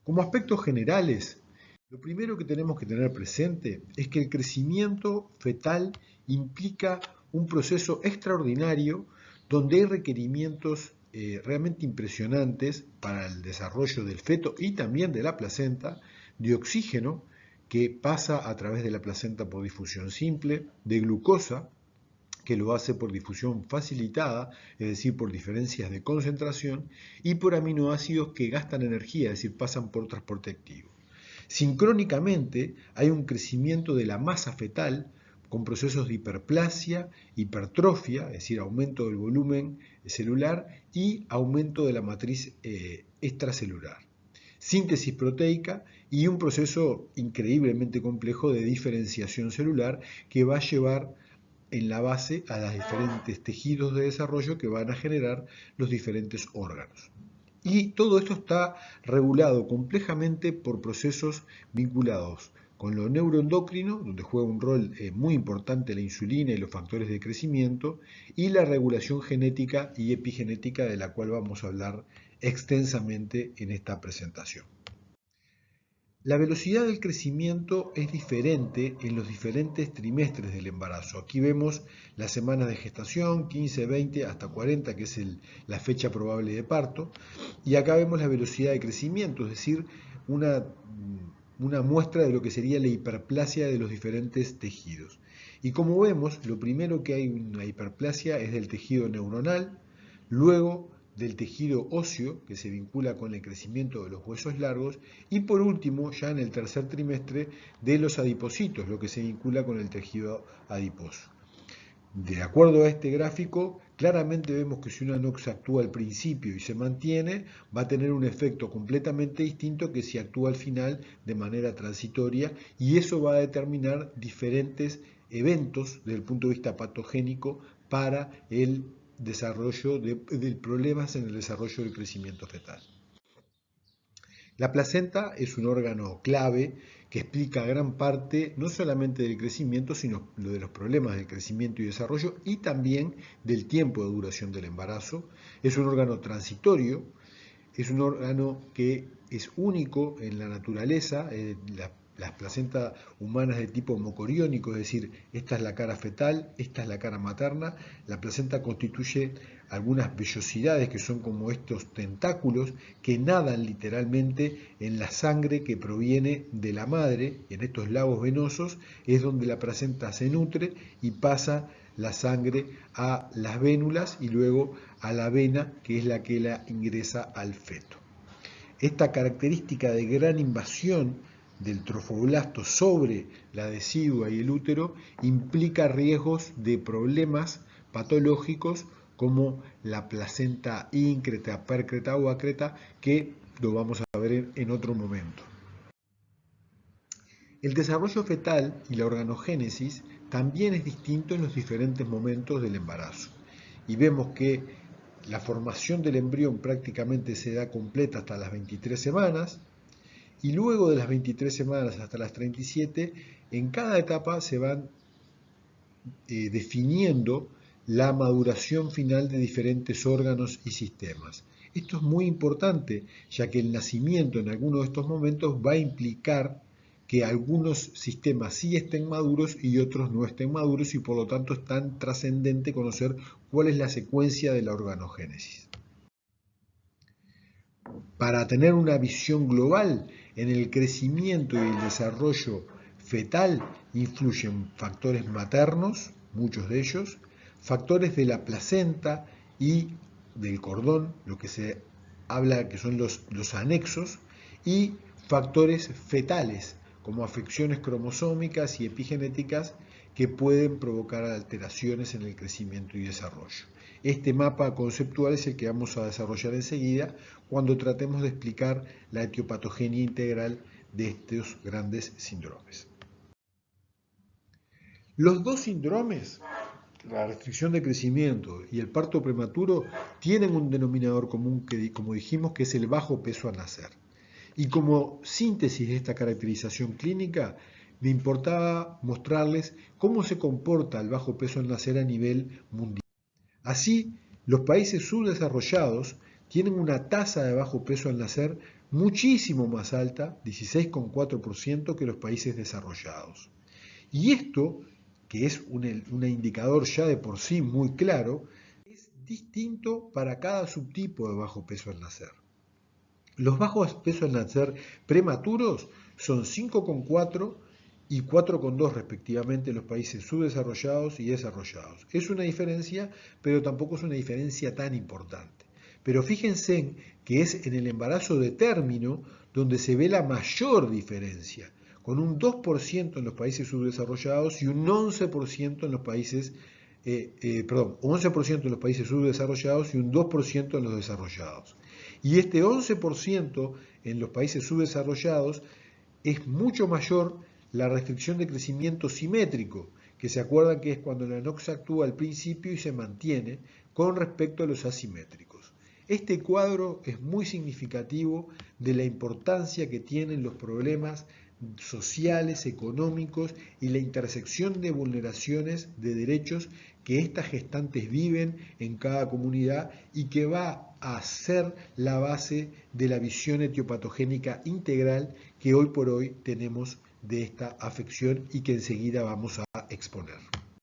Como aspectos generales, lo primero que tenemos que tener presente es que el crecimiento fetal implica un proceso extraordinario donde hay requerimientos realmente impresionantes para el desarrollo del feto y también de la placenta, de oxígeno que pasa a través de la placenta por difusión simple, de glucosa que lo hace por difusión facilitada, es decir, por diferencias de concentración, y por aminoácidos que gastan energía, es decir, pasan por transporte activo. Sincrónicamente hay un crecimiento de la masa fetal con procesos de hiperplasia, hipertrofia, es decir, aumento del volumen celular y aumento de la matriz extracelular, síntesis proteica y un proceso increíblemente complejo de diferenciación celular que va a llevar en la base a los diferentes tejidos de desarrollo que van a generar los diferentes órganos. Y todo esto está regulado complejamente por procesos vinculados con lo neuroendocrino, donde juega un rol muy importante la insulina y los factores de crecimiento, y la regulación genética y epigenética de la cual vamos a hablar extensamente en esta presentación. La velocidad del crecimiento es diferente en los diferentes trimestres del embarazo. Aquí vemos las semanas de gestación, 15, 20, hasta 40, que es la fecha probable de parto. Y acá vemos la velocidad de crecimiento, es decir, una muestra de lo que sería la hiperplasia de los diferentes tejidos. Y como vemos, lo primero que hay una hiperplasia es del tejido neuronal, luego del tejido óseo, que se vincula con el crecimiento de los huesos largos, y por último, ya en el tercer trimestre, de los adipocitos, lo que se vincula con el tejido adiposo. De acuerdo a este gráfico, claramente vemos que si una NOx actúa al principio y se mantiene, va a tener un efecto completamente distinto que si actúa al final de manera transitoria, y eso va a determinar diferentes eventos desde el punto de vista patogénico para el desarrollo de problemas en el desarrollo del crecimiento fetal. La placenta es un órgano clave que explica gran parte no solamente del crecimiento, sino lo de los problemas del crecimiento y desarrollo y también del tiempo de duración del embarazo. Es un órgano transitorio, es un órgano que es único en la naturaleza. Las placentas humanas de tipo mocoriónico, es decir, esta es la cara fetal, esta es la cara materna. La placenta constituye algunas vellosidades que son como estos tentáculos que nadan literalmente en la sangre que proviene de la madre. En estos lagos venosos es donde la placenta se nutre y pasa la sangre a las vénulas y luego a la vena, que es la que la ingresa al feto. Esta característica de gran invasión del trofoblasto sobre la decidua y el útero implica riesgos de problemas patológicos como la placenta íncreta, pércreta o acreta, que lo vamos a ver en otro momento. El desarrollo fetal y la organogénesis también es distinto en los diferentes momentos del embarazo. Y vemos que la formación del embrión prácticamente se da completa hasta las 23 semanas, y luego de las 23 semanas hasta las 37, en cada etapa se van definiendo la maduración final de diferentes órganos y sistemas. Esto es muy importante, ya que el nacimiento en alguno de estos momentos va a implicar que algunos sistemas sí estén maduros y otros no estén maduros, y por lo tanto es tan trascendente conocer cuál es la secuencia de la organogénesis. Para tener una visión global en el crecimiento y el desarrollo fetal influyen factores maternos, muchos de ellos, factores de la placenta y del cordón, lo que se habla que son los anexos, y factores fetales, como afecciones cromosómicas y epigenéticas que pueden provocar alteraciones en el crecimiento y desarrollo. Este mapa conceptual es el que vamos a desarrollar enseguida cuando tratemos de explicar la etiopatogenia integral de estos grandes síndromes. Los dos síndromes, la restricción de crecimiento y el parto prematuro, tienen un denominador común que, como dijimos, que es el bajo peso al nacer. Y como síntesis de esta caracterización clínica, me importaba mostrarles cómo se comporta el bajo peso al nacer a nivel mundial. Así, los países subdesarrollados tienen una tasa de bajo peso al nacer muchísimo más alta, 16,4%, que los países desarrollados. Y esto, que es un indicador ya de por sí muy claro, es distinto para cada subtipo de bajo peso al nacer. Los bajos pesos al nacer prematuros son 5,4 y 4,2 respectivamente en los países subdesarrollados y desarrollados. Es una diferencia, pero tampoco es una diferencia tan importante. Pero fíjense que es en el embarazo de término donde se ve la mayor diferencia, con un 2% en los países subdesarrollados y un 11% en los países 11% en los países subdesarrollados y un 2% en los desarrollados. Y este 11% en los países subdesarrollados es mucho mayor la restricción de crecimiento simétrico, que se acuerdan que es cuando la NOx actúa al principio y se mantiene con respecto a los asimétricos. Este cuadro es muy significativo de la importancia que tienen los problemas sociales, económicos y la intersección de vulneraciones de derechos que estas gestantes viven en cada comunidad y que va a ser la base de la visión etiopatogénica integral que hoy por hoy tenemos de esta afección y que enseguida vamos a exponer.